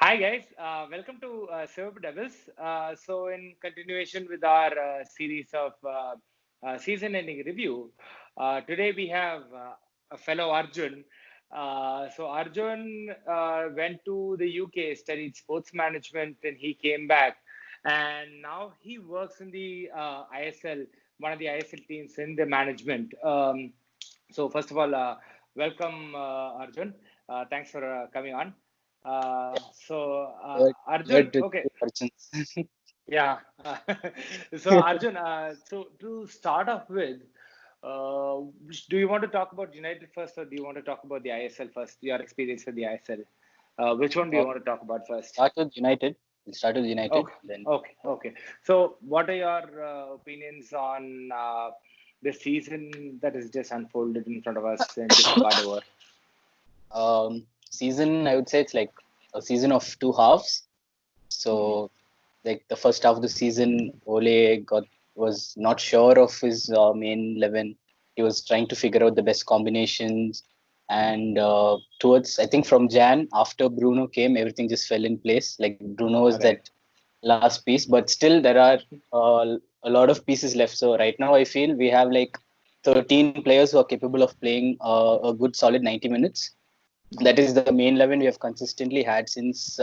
Hi guys, welcome to Silver Devils. In continuation with our series of season-ending review, today we have a fellow Arjun. Arjun went to the UK, studied sports management, and he came back, and now he works in the ISL, one of the ISL teams in the management. First of all, welcome Arjun. Thanks for coming on. Good Arjun, to okay, questions. yeah. So Arjun, so to start off with, do you want to talk about United first, or do you want to talk about the ISL first? Your experience with the ISL. Which one do you Uh, want to talk about first? Start with United. We'll start with United. Okay, Then okay. So, what are your opinions on the season that has just unfolded in front of us and just got over? season, I would say it's like a season of two halves. Mhm. So like the first half of the season, Ole was not sure of his main 11. He was trying to figure out the best combinations, and towards I think from Jan after Bruno came, everything just fell in place. Like Bruno was that Right. last piece, but still there are a lot of pieces left. So right now I feel we have like 13 players who are capable of playing a good solid 90 minutes. That is the main 11 we have consistently had since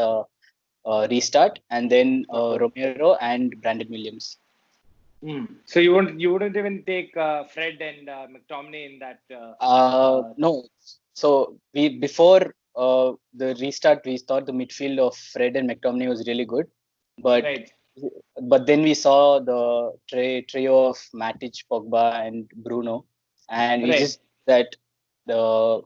restart, and then Okay. Romero and Brandon Williams. So you wouldn't even take Fred and McTominay in that. No, so we before the restart, we thought the midfield of Fred and McTominay was really good, but Right. then we saw the trio of Matic, Pogba, and Bruno, and we Right. just that the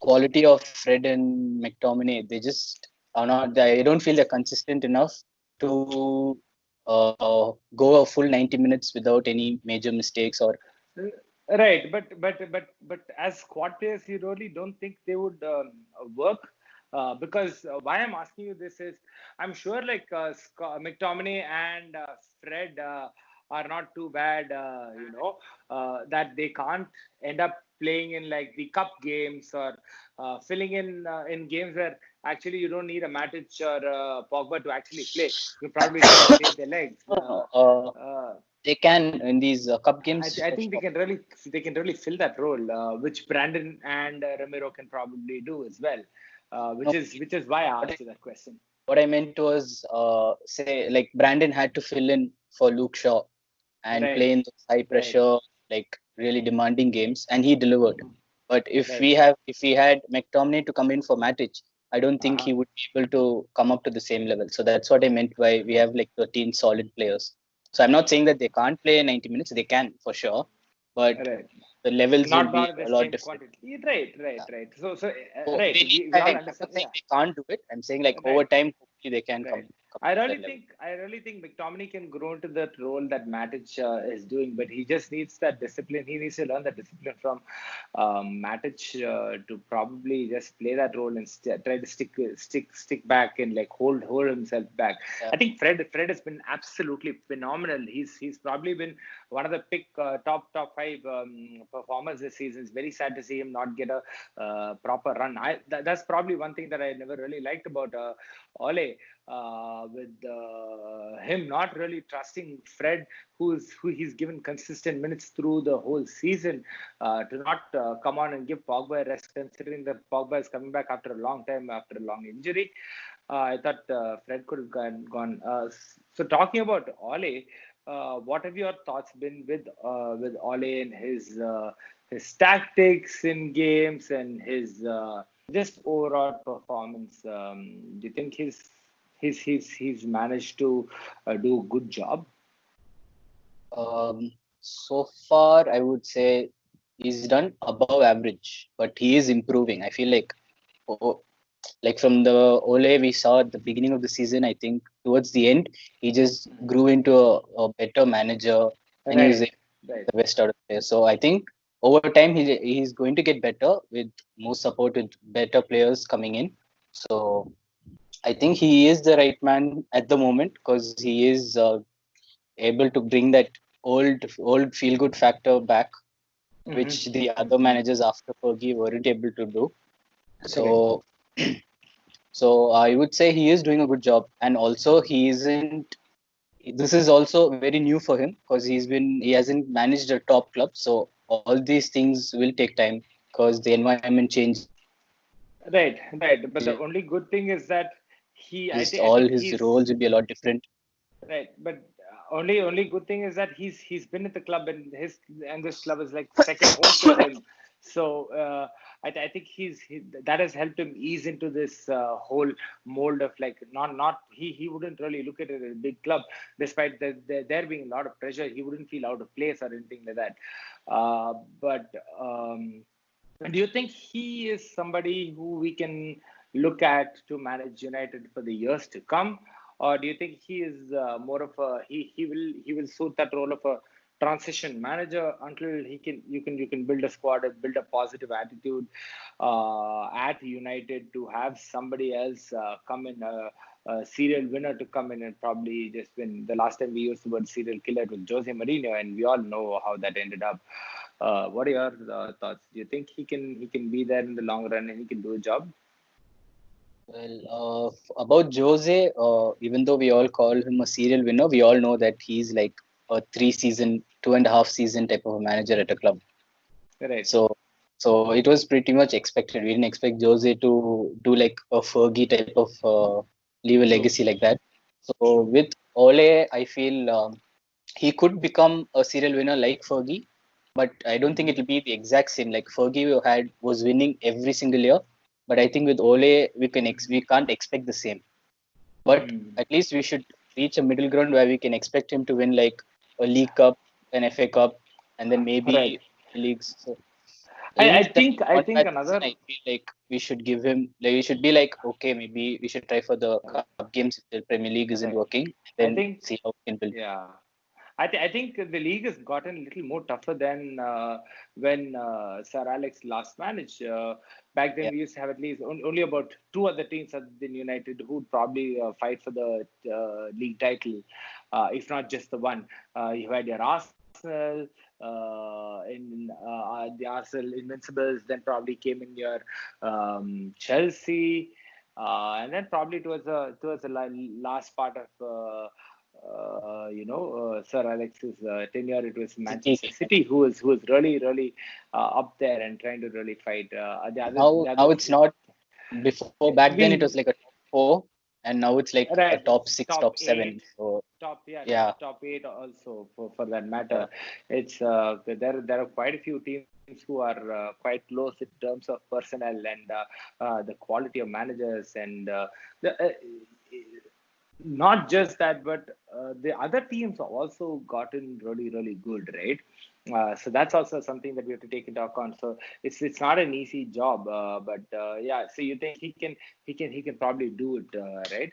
quality of Fred and McTominay, they just are not. I don't feel they're consistent enough to go a full 90 minutes without any major mistakes or. Right, but as squad players, you really don't think they would work, because why I'm asking you this is, I'm sure like McTominay and Fred are not too bad, that they can't end up playing in like the cup games, or filling in games where actually you don't need a Matic or Pogba to actually play. You probably just save their legs. No, no, Uh, they can in these cup games I for think sure. they can really fill that role, which Brandon and Ramiro can probably do as well, No, which is why I what I, asked you that question. what I meant was say like Brandon had to fill in for Luke Shaw and play Right, in those high right, pressure, like really demanding games, and he delivered. mhm, But right. if we had McTominay to come in for Matic, I don't think Uh-huh. he would be able to come up to the same level. So that's what I meant by we have like 13 solid players. So I'm not saying that they can't play 90 minutes; they can for sure, but Right. the levels will Not be at the a lot same different. quantity. Right. So Right. they need We all time. I'm understand. not saying Yeah. they can't do it. I'm saying like over Right. time, hopefully they can Right. come I to really that level. think I really think McTominay can grow into that role that Matic is doing, but he just needs that discipline. He needs to learn that discipline from Matic, to probably just play that role and try to stick back and like hold himself back. Yeah. I think Fred has been absolutely phenomenal. He's probably been one of the top five performers this season. It's very sad to see him not get a proper run. That's probably one thing that I never really liked about Ole, with him not really trusting Fred, who he's given consistent minutes through the whole season, to not come on and give Pogba a rest, considering that Pogba is coming back after a long time, after a long injury. I thought Fred could have gone. So talking about Ole, what have your thoughts been with Ole and his tactics in games and his just overall performance? Do you think he's managed to do a good job? So far, I would say he's done above average, but he is improving. I feel like, oh, like from the Ole we saw at the beginning of the season, I think towards the end, he just grew into a better manager, and he was able Right, to get right. the best out of players. So I think over time, he's going to get better with more support, with better players coming in. So I think he is the right man at the moment because he is able to bring that old feel good factor back, which the other managers after Fergie weren't able to do. Correct. So So I would say he is doing a good job, and also he isn't. This is also very new for him because he hasn't managed a top club. So all these things will take time because the environment changes. Right, right. But the only good thing is that I All think his roles will be a lot different. right. But only good thing is that he's been at the club, and this club is like second home to him. So I think that has helped him ease into this whole mold of like not he wouldn't really look at it as a big club, despite there being a lot of pressure. He wouldn't feel out of place or anything like that. But do you think he is somebody who we can look at to manage United for the years to come, or do you think he is more of a he will suit that role of a transition manager until you can build a squad and build a positive attitude at United to have somebody else come in a serial winner to come in and probably just win. The last time we used the word serial killer it was Jose Mourinho, and we all know how that ended up. What are your thoughts? Do you think he can be there in the long run and he can do a job? Well, about Jose, even though we all call him a serial winner, we all know that he's like a 3 season, 2.5 season type of a manager at a club. Right. So, so it was pretty much expected. We didn't expect Jose to do like a Fergie type of leave a True. legacy like that. So True. with Ole, I feel he could become a serial winner like Fergie, but I don't think Hmm. it'll be the exact same. Like Fergie was winning every single year, but I think with Ole we can't expect the same. But Hmm. at least we should reach a middle ground where we can expect him to win like a League Cup, an FA Cup, and then Right. maybe leagues. So I in I that think I one think match season, another. I feel like we should give him like we should be like okay, maybe we should try for the cup games if the Premier League isn't Right. working, I then think see how we can build. yeah. I think the league has gotten a little more tougher than when Sir Alex last managed. Back then, Yeah, we used to have at least only about two other teams other than United who would probably fight for the league title, if not just the one. You had your Arsenal, in the Arsenal Invincibles, then probably came in your Chelsea, and then probably towards the last part of Sir Alex's tenure, it was City. Manchester City who was really up there and trying to really fight. The Now others, it's not before back then it was we like a top four, and now it's like a right, top six, top top seven. eight, So top yeah, yeah, top eight also for that yeah. matter. It's there are quite a few teams who are quite close in terms of personnel and the quality of managers and not just that, but the other teams have also gotten really good, right? So that's also something that we have to take into account. So it's not an easy job, but yeah. So you think he can probably do it, right?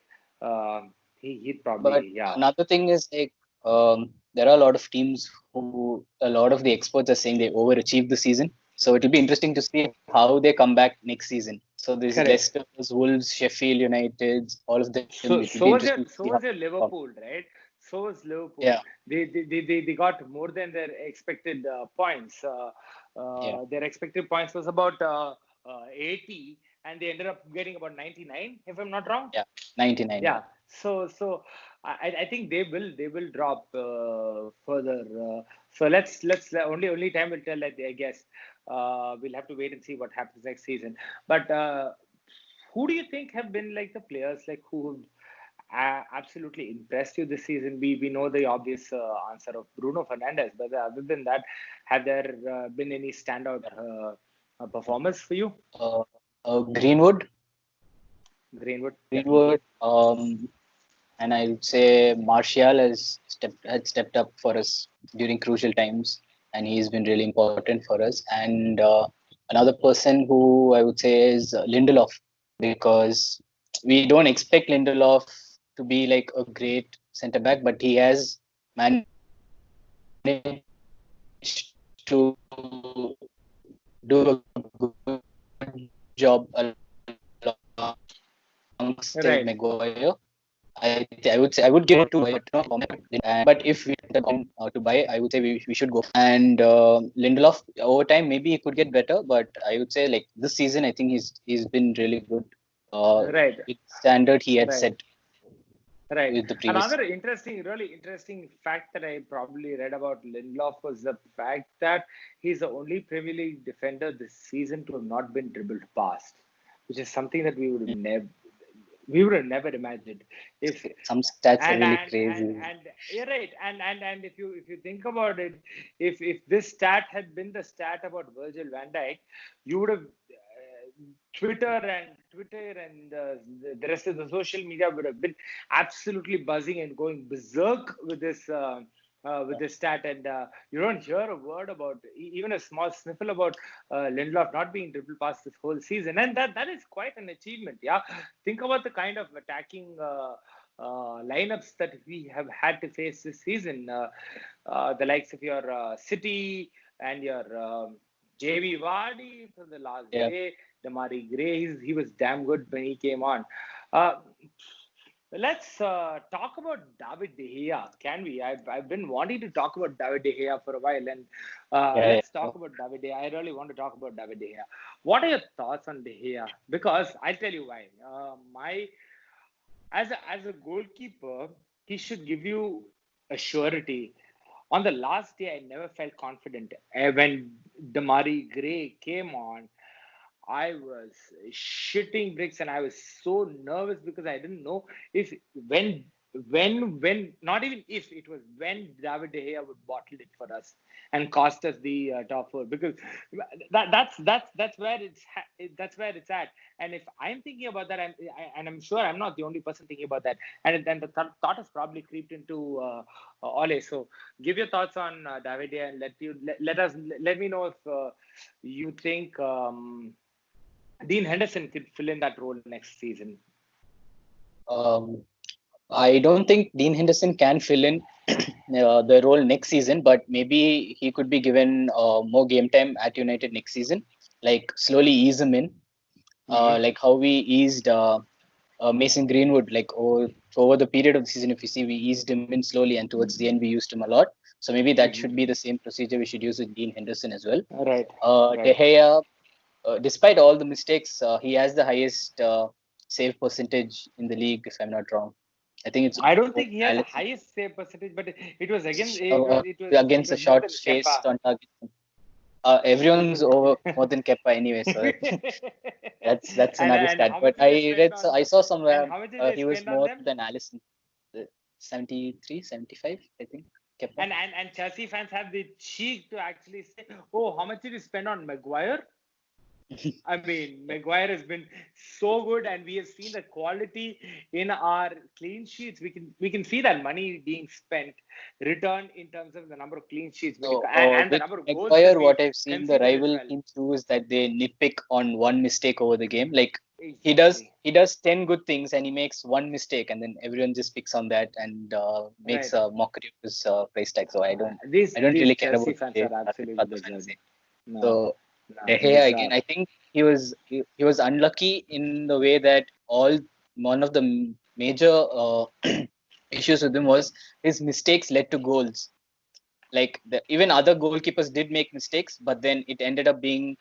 He'd But probably yeah. another thing is like there are a lot of teams who a lot of the experts are saying they overachieved the season. So it will be interesting to see how they come back next season. So there's Correct. Leicester's, Wolves, Sheffield United, all of them. It will So be so was interesting your to see so how was your they perform. Liverpool, right? So was Liverpool. Yeah, They got more than their expected points. yeah, Their expected points was about 80, and they ended up getting about 99, if I'm not wrong. yeah. 99. Yeah. Yeah. So I think they will drop further. So let's only time will tell. I guess we'll have to wait and see what happens next season. But who do you think have been like the players like who have absolutely impressed you this season? We know the obvious answer of Bruno Fernandes, but other than that, have there been any standout performers for you? Uh, Greenwood, Greenwood, Greenwood, definitely. and I would say Martial had stepped up for us during crucial times, and he's been really important for us. And another person who I would say is Lindelof, because we don't expect Lindelof to be like a great centre back, but he has managed to do a good job alongside Maguire. Right. I would say I would give it to Maguire, but not format. But if we to buy, I would say we should go. And Lindelof over time maybe he could get better, but I would say like this season I think he's been really good. Right. with standard he had Right. set Right. with the previous. Another really interesting fact that I probably read about Lindelof was the fact that he's the only Premier League defender this season to have not been dribbled past, which is something that we would have never imagined. If Some stats are and really and and crazy. and you're right. And if you think about it, if this stat had been the stat about Virgil van Dijk, you would have Twitter and the rest of the social media would have been absolutely buzzing and going berserk with this stat. And you don't hear a word about even a small sniffle about Lindelof not being dribbled past this whole season, and that is quite an achievement. Yeah, think about the kind of attacking. Lineups that we have had to face this season, the likes of your City and your JV Vardy for the last Yeah. day, Damari Gray, he was damn good when he came on. Uh, let's talk about David De Gea, can we? I've been wanting to talk about David De Gea for a while, and Yeah, let's talk about David De Gea. I really want to talk about David De Gea. What are your thoughts on De Gea? Because I'll tell you why. My as a goalkeeper, he should give you a surety. On the last day, I never felt confident. When Damari Gray came on, I was shitting bricks and I was so nervous because I didn't know if when not even if it was when David De Gea would bottle it for us and cost us the top four, because that's where that's where it's at. And if I'm thinking about that, and I'm sure I'm not the only person thinking about that, and then the thought has probably creeped into Ole. So give your thoughts on David De Gea and let me know if you think. Dean Henderson could fill in that role next season. Um, I don't think Dean Henderson can fill in the role next season, but maybe he could be given more game time at United next season. Like slowly ease him in, like how we eased Mason Greenwood. Like over the period of the season, if you see, we eased him in slowly, and towards the end, we used him a lot. So maybe that should be the same procedure we should use with Dean Henderson as well. Right. De Gea, despite all the mistakes, he has the highest save percentage in the league, if I'm not wrong. I think it's I don't think he had the Alisson, highest save percentage, but it was against it against the was more than shots Kepa. faced on target. Everyone's over more than Kepa anyway, so that's another and stat. how But much did they spend I saw and somewhere how much did they he was spend on more them? than Alisson, 73, 75, I think. Kepa. And Chelsea fans have the cheek to actually say, "Oh, how much did you spend on Maguire?" I mean, Maguire has been so good, and we have seen the quality in our clean sheets. We can see that money being spent, returned in terms of the number of clean sheets when So and the with number of goals that Maguire, we what I've seen the conceded as rival well. teams do is that they nitpick on one mistake over the game. Like Exactly. he does 10 good things and he makes one mistake, and then everyone just picks on that and makes Right. a mockery of his price tag. So These I don't these really care Chelsea about fans what are absolutely other fans berserk. say. No, So De no, Gea again, bizarre. I think he was unlucky in the way that one of the major issues with him was his mistakes led to goals. Like even other goalkeepers did make mistakes, but then it ended up being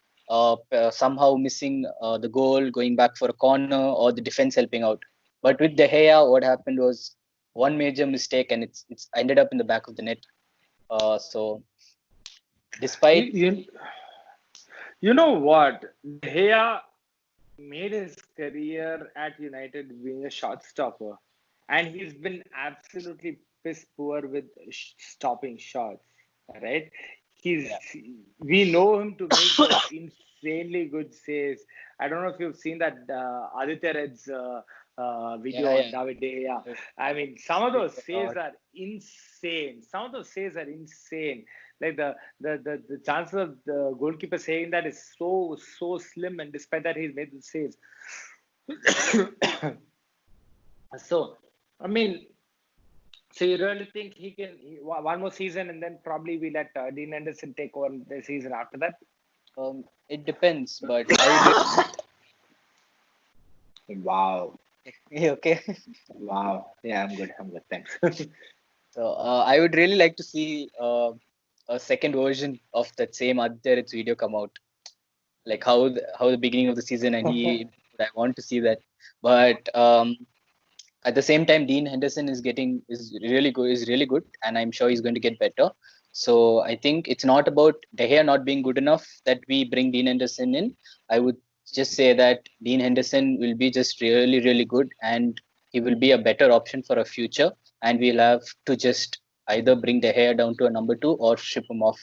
somehow missing the goal, going back for a corner, or the defense helping out. But with De Gea, what happened was one major mistake, and it's ended up in the back of the net. So You, despite you, you know what? De Gea made his career at United being a shot stopper, and he's been absolutely piss poor with stopping shots. Right? He's yeah, we know him to make those insanely good saves. I don't know if you've seen that Aditya Red's yeah, video on yeah, David De Gea. I've I mean, some of seen those it a saves lot. are insane. Some of those saves are insane. Like the chances of the goalkeeper saying that is so slim, and despite that he's made the saves. So, I mean, so you really think one more season and then probably we let Dean Henderson take over the season after that? It depends, but I would. Wow. Okay. Wow. Yeah, I'm good. I'm good. Thanks. So I would really like to see a second version of that same Aditya Red's video come out, like how the beginning of the season and he good. I want to see that. But at the same time, Dean Henderson is really good, and I'm sure he's going to get better. So I think it's not about De Gea not being good enough that we bring Dean Henderson in. I would just say that Dean Henderson will be just really good, and he will be a better option for a future. And we'll have to just either bring De Gea down to a number 2 or ship him off,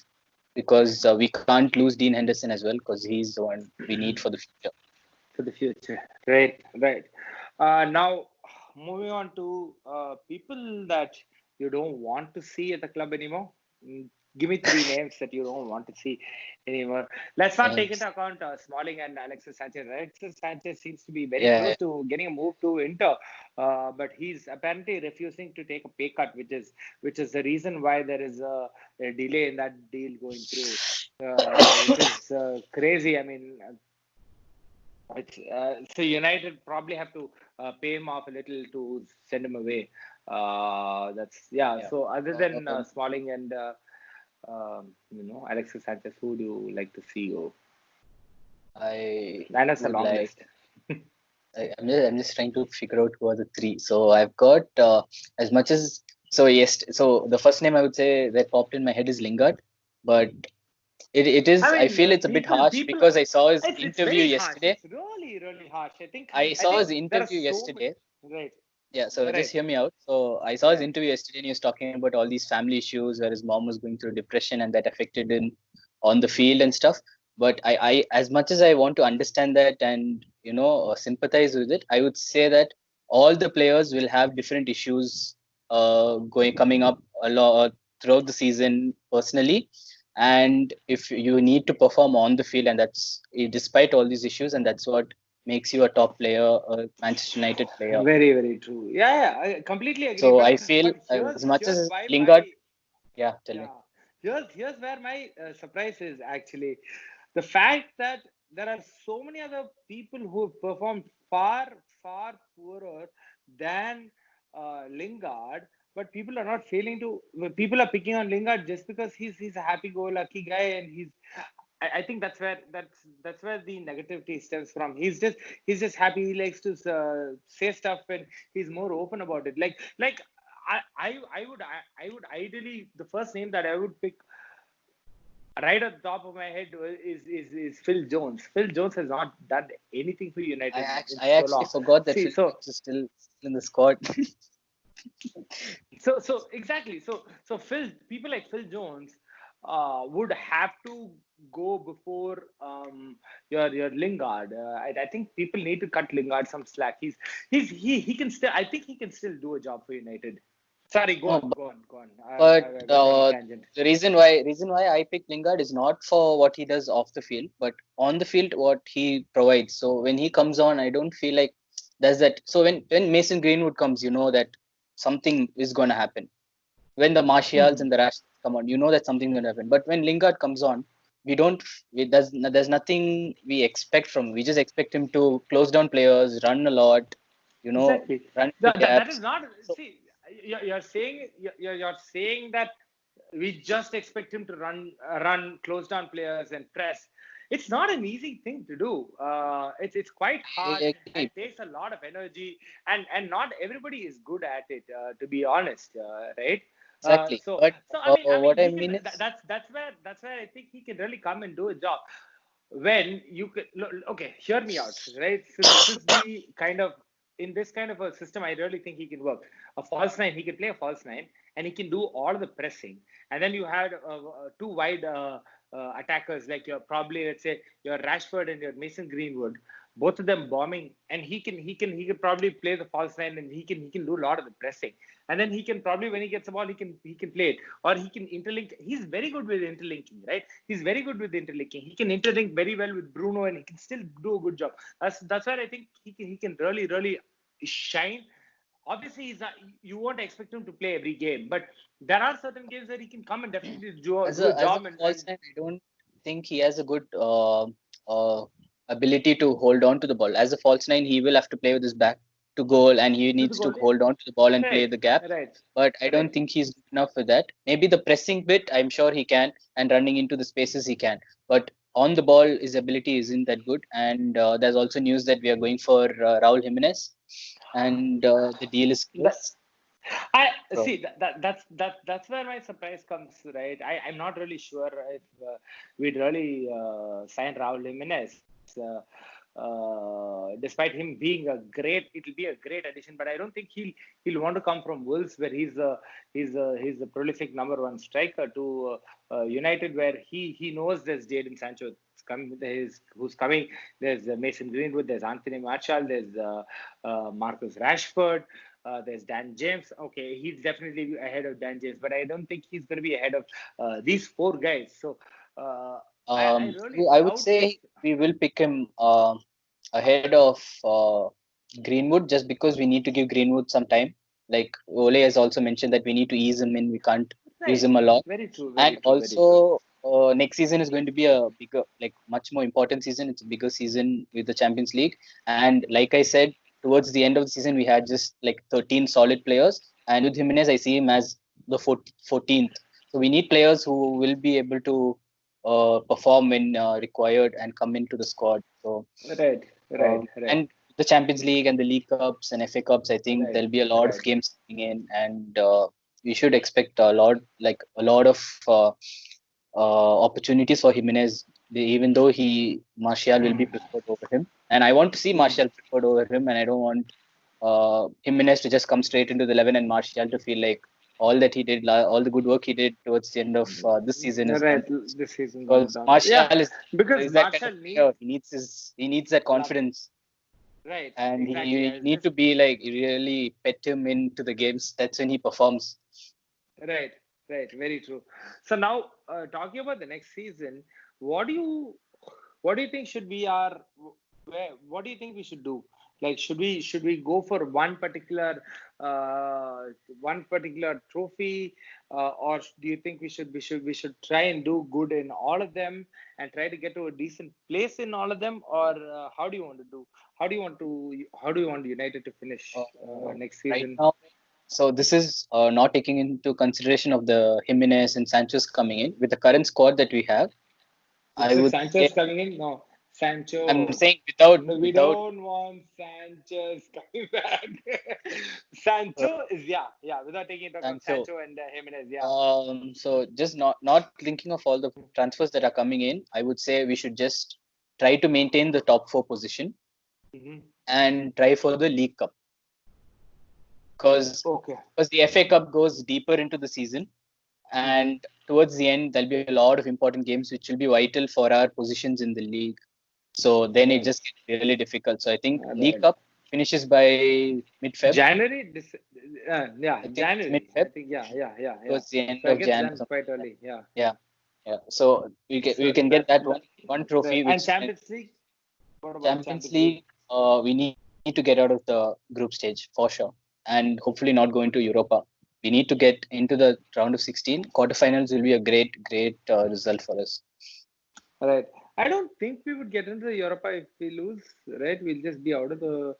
because we can't lose Dean Henderson as well, because he's the one we need for the future. For the future. Right. Now, moving on to people that you don't want to see at the club anymore. Give me 3 names that you don't want to see anymore. Let's not take into account Smalling and Alexis Sanchez. Alexis Sanchez seems to be very close to getting a move to Inter, but he's apparently refusing to take a pay cut, which is the reason why there is a delay in that deal going through, which is crazy. I mean, so United probably have to pay him off a little to send him away. So other than Smalling and Alexis Sanchez, who do you like to see go? I know a long list. I'm just trying to figure out who are the 3. So I've got as much as so the first name I would say that popped in my head is Lingard, but it is. I feel it's a bit harsh because I saw his interview yesterday. It's really harsh. I saw his interview yesterday. Right. Yeah, so just hear me out. So I saw his interview yesterday, and he was talking about all these family issues where his mom was going through depression, and that affected him on the field and stuff. But I as much as I want to understand that and sympathize with it, I would say that all the players will have different issues coming up a lot throughout the season personally. And if you need to perform on the field, and that's despite all these issues, and that's what makes you a top player, a Manchester United player. Very true. Yeah, I completely agree. So I feel as much as Lingard, tell me. Here's where my surprise is actually the fact that there are so many other people who have performed far poorer than Lingard, but people are not failing to. People are picking on Lingard just because he's a happy-go-lucky guy, and I think that's where the negativity stems from. He's just happy. He likes to say stuff, and he's more open about it. I would ideally, the first name that I would pick right at the top of my head is Phil Jones. Phil Jones has not done anything for United. I actually forgot that Phil Jones is still in the squad. So exactly. So people like Phil Jones would have to go before your Lingard. I think people need to cut Lingard some slack. He can still. I think he can still do a job for United. Sorry, go on. But the reason why I picked Lingard is not for what he does off the field, but on the field what he provides. So when he comes on, I don't feel like there's that. So when Mason Greenwood comes, you know that something is going to happen. When the Martials and the Rashfords come on, you know that something's going to happen. But when Lingard comes on, there's nothing we expect from him. We just expect him to close down players, run a lot, exactly. Run that is not. See, you're saying that we just expect him to run, close down players and press. It's not an easy thing to do. It's quite hard. It takes a lot of energy, and not everybody is good at it. To be honest, right? Exactly. I mean, that's where I think he can really come and do a job. When you could, okay, hear me out, right? So this is the kind of, in this kind of a system, I really think he can work. A false nine, he can play a false nine, and he can do all the pressing. And then you had 2 wide attackers, like let's say your Rashford and your Mason Greenwood, both of them bombing, and he can probably play the false nine, and he can do a lot of the pressing. And then he can probably, when he gets the ball, he can play it, or he can interlink. He's very good with interlinking, right? He's very good with interlinking. He can interlink very well with Bruno, and he can still do a good job. That's where I think he can really shine. Obviously, he's not, you won't expect him to play every game, but there are certain games where he can come and definitely do a job. I don't think he has a good ability to hold on to the ball. As a false nine, he will have to play with his back to goal, and he needs to hold on to the ball and play the gap. Right. But I don't think he's good enough for that. Maybe the pressing bit, I'm sure he can, and running into the spaces he can. But on the ball, his ability isn't that good. And there's also news that we are going for Raul Jimenez, and the deal is That, close. I So, see that's where my surprise comes, right? I'm not really sure if we'd really sign Raul Jimenez. Despite him being it'll be a great addition, but I don't think he'll want to come from Wolves, where he's a prolific number one striker, to United, where he knows there's Jadon Sancho who's coming. There's Mason Greenwood, there's Anthony Martial, there's Marcus Rashford. There's Dan James. Okay, he's definitely ahead of Dan James, but I don't think he's going to be ahead of these four guys. So I really I would doubt if. say we will pick him ahead of Greenwood, just because we need to give Greenwood some time. Like Ole has also mentioned that we need to ease him in. We can't use Right. him a lot. Very true. Very And true. Very true. also, next season is going to be a bigger, like much more important season. It's a bigger season with the Champions League. And like I said, towards the end of the season, we had just like 13 solid players. And with Jimenez, I see him as the 14th. So we need players who will be able to perform when required and come into the squad. So, Right. Right. Right. and the Champions League and the League Cups and FA Cups, I think Right. there'll be a lot of Right. games coming in, and we should expect a lot of opportunities for Jimenez, even though Martial will be preferred over him. And I want to see Martial preferred over him, and I don't want Jimenez to just come straight into the 11 and Martial to feel like all that he did, all the good work he did towards the end of this season is Right. gone. This season gone Because down. Martial Yeah, because is that kind Marshall of player. needs He needs that love. confidence, Right. and Exactly. you need to be like really pet him into the games. That's when he performs. Right, right, very true. So now, talking about the next season, what do you what do you think should be what do you think we should do? Like, should we go for uh, one particular trophy, or do you think we should try and do good in all of them and try to get to a decent place in all of them, or how do you want to do? How do you want United to finish next Right season? now, so this is not taking into consideration of the Jimenez and Sanchez coming in. With the current squad that we have, I With would say, Sanchez coming in? No, I'm Sancho. saying without No, we without don't want Sanchez coming back. Sancho is, yeah, yeah. Without taking into account Sancho. Sancho and Jimenez, yeah. So just not thinking of all the transfers that are coming in, I would say we should just try to maintain the top four position Hmm. and try for the League Cup, because Okay. the FA Cup goes deeper into the season, Hmm. and towards the end there'll be a lot of important games which will be vital for our positions in the league. So then it Right. just gets really difficult. So I think League Right. Cup finishes by mid-Feb. January, yeah, I think it's January. mid-Feb I think, yeah, yeah, yeah, yeah. towards the end So it of gets Jan or done something quite like that. early. Yeah. Yeah, yeah. So we So can get that one right. trophy, And which Champions League. What about Champions Champions League? League. We need to get out of the group stage for sure, and hopefully not go into Europa. We need to get into the round of 16. Quarterfinals will be a great result for us. Right. I don't think we would get into the Europa if we lose. Right. We'll just be out of the.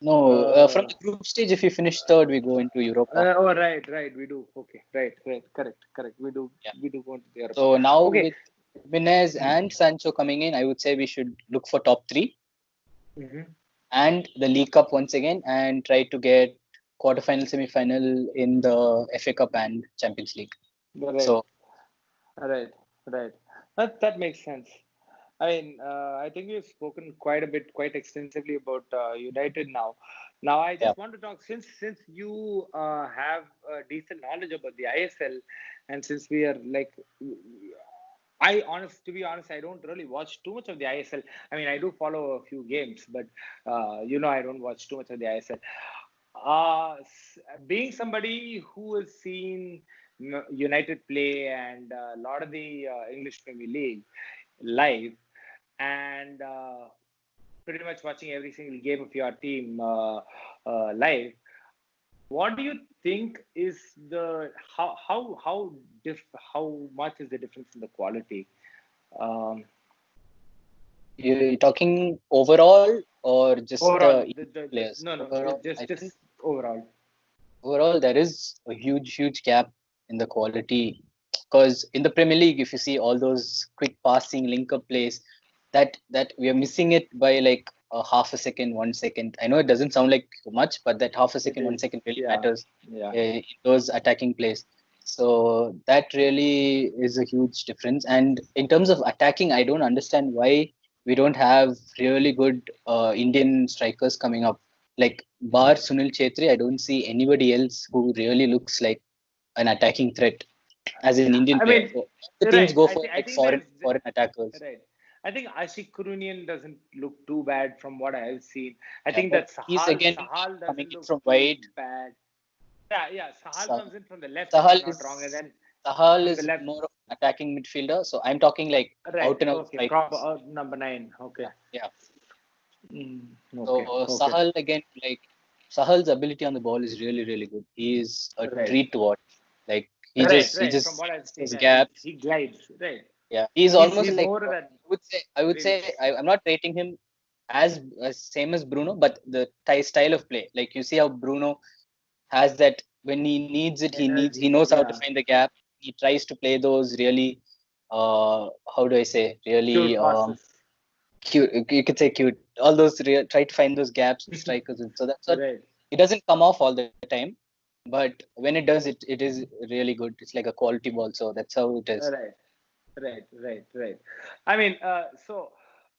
No, from Uh, the group stage, if we finish third, we go into Europa. oh, right, right. We do. Okay. Right, right. Correct, correct. We do. Yeah. We do go into the Europa. So now Okay. with Jimenez Mm-hmm. and Sancho coming in, I would say we should look for top three Mm-hmm. and the League Cup once again, and try to get quarterfinal, semi-final in the FA Cup and Champions League. Right, So right, right. That makes sense. I mean, I think we've spoken quite a bit, quite extensively about United now. Now, I yeah, just want to talk, since you have a decent knowledge about the ISL, and since we are like, to be honest, I don't really watch too much of the ISL. I mean, I do follow a few games, but I don't watch too much of the ISL. Being somebody who has seen United play and a lot of the English Premier League live, and pretty much watching every single game of your team live, what do you think is the how much is the difference in the quality? Um, you're talking overall or just Overall, players? no, no, Overall, I think just overall. overall there is a huge gap in the quality. Because in the Premier League, if you see all those quick passing link up plays, that we are missing it by like a half a second, 1 second. I know it doesn't sound like much, but that half a It second, is. 1 second really Yeah. matters Yeah. in those attacking plays. So that really is a huge difference. And in terms of attacking, I don't understand why we don't have really good Indian strikers coming up. Like bar Sunil Chetri, I don't see anybody else who really looks like an attacking threat as an Indian I player. mean, So the teams right. go I, for I like think there's foreign attackers. right. I think Ashik Kurunian doesn't look too bad from what I have seen. I Yeah, think but that he's Sahal again Sahal coming doesn't in look from too wide. bad. Yeah, yeah. Sahal Sa- comes in from the left, if I'm Sahal not wrong, and is then Sahal from the is left. more of an attacking midfielder. So I'm talking like Right. out and out Okay. Proper strikers. number 9. Okay. Yeah. Okay. So Okay. Sahal again, like Sahal's ability on the ball is really really good. He is a Right. treat to watch. Like Right. he Right. From just what I've seen, those yeah, gaps. he glides. Right. Yeah, he's almost He's like more than I would glimpse. say I'm not rating him as same as Bruno, but the style of play. Like you see how Bruno has that when he needs it, he Energy. knows how to Yeah. find the gap. He tries to play those really how do I say really Cute passes. cute. You could say cute. All those try to find those gaps with strikers. So that's what Right. it doesn't come off all the time, but when it does, it is really good. It's like a quality ball. So that's how it is. Right. Right. I mean, so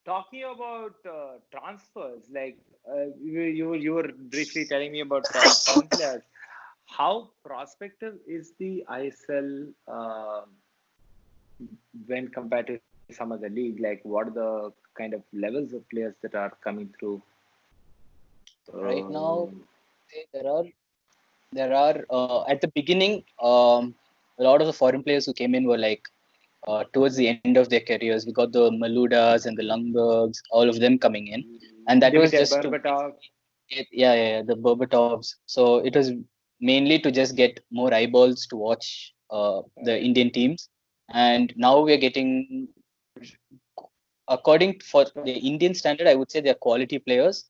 talking about transfers, like you were briefly telling me about foreign players. How prospective is the ISL when compared to some other league? Like, what are the kind of levels of players that are coming through? Right now, Um, there are at the beginning, a lot of the foreign players who came in were like towards the end of their careers. We got the Maludas and the Lundbergs, all of them coming in, and that was Dimitar just to Berbatov. the Berbatovs. So it was mainly to just get more eyeballs to watch the Right. Indian teams, and now we are getting, according for the Indian standard, I would say they're quality players,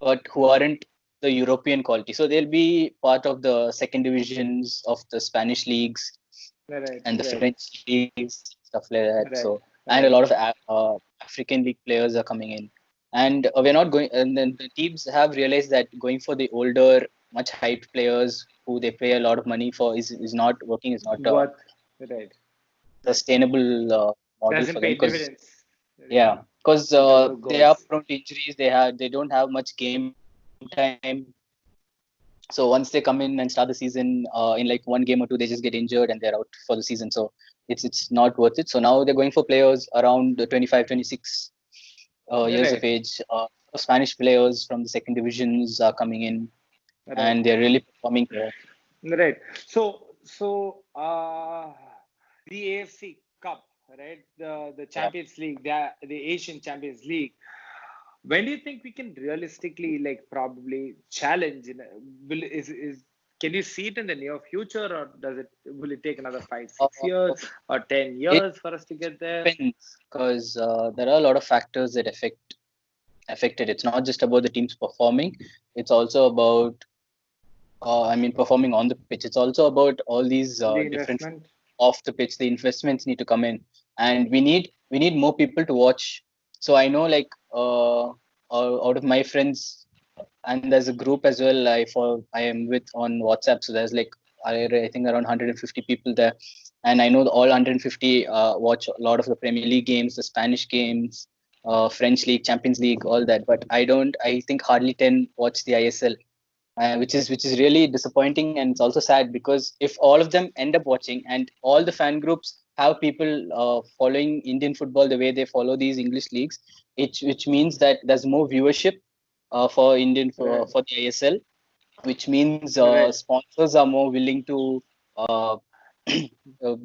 but who aren't the European quality. So they'll be part of the second divisions of the Spanish leagues Right. and the Right. French leagues, stuff like that. Right. So and a Right. lot of African league players are coming in, and we're not going. And then the teams have realized that going for the older, much hyped players who they pay a lot of money for is not working. Is not a What? Right. Right. sustainable model for Doesn't them pay because dividends. yeah, because In terms of they are goals. prone to injuries. They don't have much game time. So once they come in and start the season, in like one game or two, they just get injured and they're out for the season. So it's not worth it. So now they're going for players around 25, 26 years of Right. age. Spanish players from the second divisions are coming in, Right. and they're really performing here. Right. So the AFC Cup, right? The Yeah. Champions League, the Asian Champions League. When do you think we can realistically, like, probably challenge? Will is can you see it in the near future, or will it take another five, Uh, 6 years, or 10 it years for us to get there? depends because there are a lot of factors that affect it. It's not just about the teams performing; it's also about performing on the pitch. It's also about all these The different investment. off the pitch. The investments need to come in, and we need more people to watch. So I know like out of my friends, and there's a group as well. I am with on WhatsApp. So there's like I think around 150 people there, and I know all 150 watch a lot of the Premier League games, the Spanish games, French League, Champions League, all that. But I don't. I think hardly 10 watch the ISL, which is really disappointing, and it's also sad because if all of them end up watching and all the fan groups have people following Indian football the way they follow these English leagues, which means that there's more viewership for Indian Right. for the ISL, which means Right. sponsors are more willing to uh,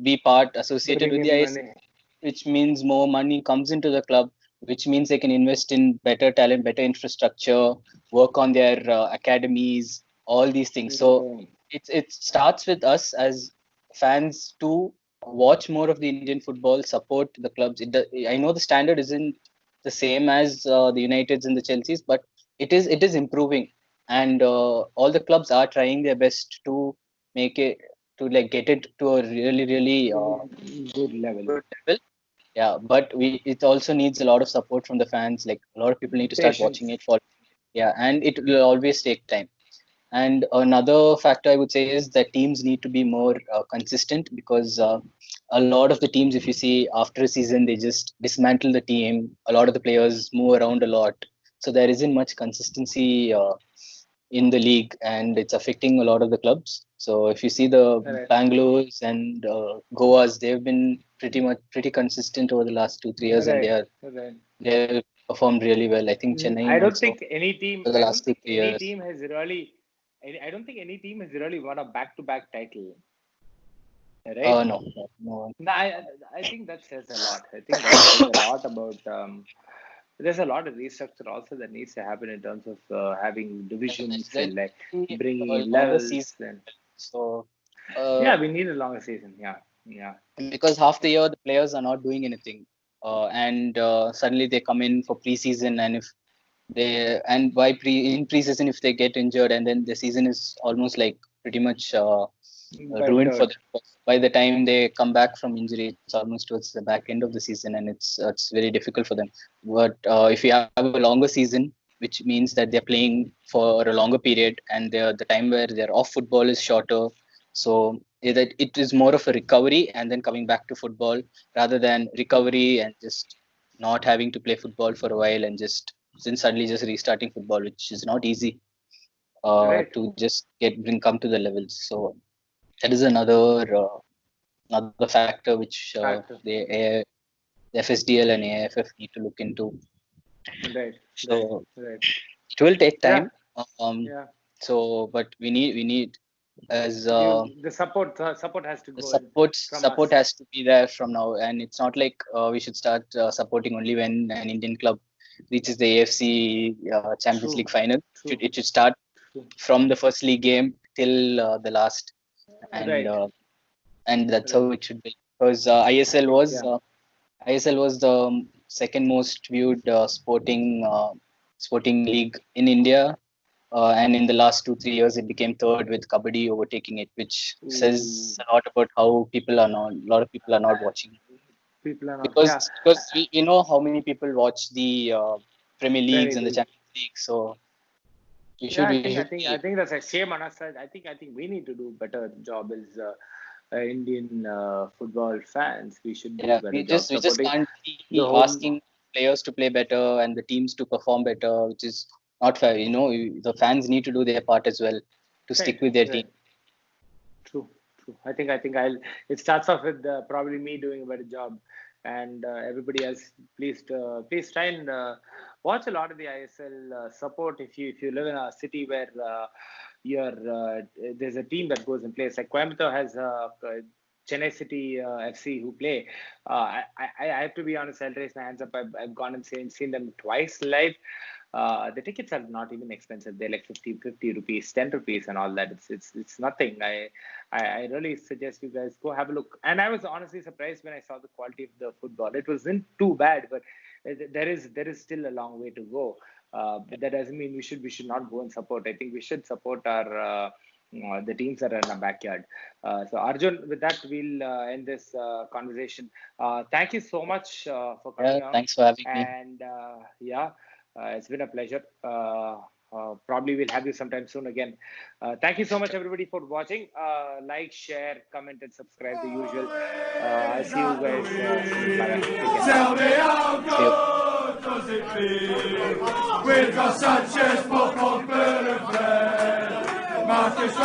be part associated Bring with the in ISL, money. which means more money comes into the club, which means they can invest in better talent, better infrastructure, work on their academies, all these things. So Right. it starts with us as fans to watch more of the Indian football, support the clubs. I know the standard isn't the same as the Uniteds and the Chelseas, but it is improving, and all the clubs are trying their best to make it to like get it to a really good level. good level. Yeah, but it also needs a lot of support from the fans. Like a lot of people need to start watching Patience. it for. Yeah, and it will always take time. And another factor I would say is that teams need to be more consistent, because a lot of the teams, if you see after a season, they just dismantle the team. A lot of the players move around a lot. So there isn't much consistency in the league, and it's affecting a lot of the clubs. So if you see the Right. Bangalore's and Goa's, they've been pretty consistent over the last 2-3 years, and Right. Right. they've performed really well. I think I Chennai don't also think any team. for the I last don't two think three any years. team has really. I don't think any team has really won a back-to-back title. Right? No. No, I think that says a lot. I think that says a lot about. There's a lot of restructure also that needs to happen in terms of having divisions There and like should be bringing a in longer season. levels and So, yeah, we need a longer season. Yeah, yeah. because half the year the players are not doing anything, and suddenly they come in for preseason, and if they and by in preseason if they get injured, and then the season is almost like pretty much By ruined for third. them. By the time they come back from injury, it's almost towards the back end of the season, and it's very difficult for them. But if you have a longer season, which means that they're playing for a longer period, and the time where they're off football is shorter, so that it is more of a recovery and then coming back to football, rather than recovery and just not having to play football for a while and just then suddenly just restarting football, which is not easy Right. to just come to the levels. So that is another factor which Factor. the FSDL and AIFF need to look into. Right. Right. So Right. it will take Yeah. time. Um, Yeah. so, but we need as The support has to the go in from support us. has to be there from now, and it's not like we should start supporting only when an Indian club reaches the AFC Champions True. League final. True. It should start True. from the first league game till the last, and Right. that's Right. how it should be, because Yeah. ISL was the second most viewed sporting league in India, and in the last 2-3 years, it became third with Kabaddi overtaking it, which Ooh. says a lot about how a lot of people are not watching, People are not. Yeah. because we know how many people watch the Premier Leagues Premier and the League. Champions League, so Yeah, we should I be. think that's a shame on us side. I think we need to do better job as Indian football fans. We should do Yeah, better job we just supporting can't the keep home. asking players to play better and the teams to perform better, which is not fair. The fans need to do their part as well to Right, stick with their team. right. True, true. I think I'll. It starts off with probably me doing a better job, and everybody else. Please try and watch a lot of the ISL support. If you live in a city where you're there's a team that goes and plays. Like Coimbatore has Chennai City FC who play. I have to be honest. I'll raise my hands up. I've gone and seen them twice live. The tickets are not even expensive. They're like 50 rupees, 10 rupees and all that. It's nothing. I really suggest you guys go have a look. And I was honestly surprised when I saw the quality of the football. It wasn't too bad, but there is still a long way to go. But that doesn't mean we should not go and support. I think we should support our the teams that are in our backyard. So Arjun, with that, we'll end this conversation. Thank you so much for Yeah, coming on. thanks for having me. And yeah, it's been a pleasure. Probably we'll have you sometime soon again. Thank you so much, everybody, for watching. Like, share, comment, and subscribe. The usual. I'll see you guys soon. Bye bye. Take care. Tell me how See you. good does it feel? We've got Sanchez, Pop, Fred, Marcus.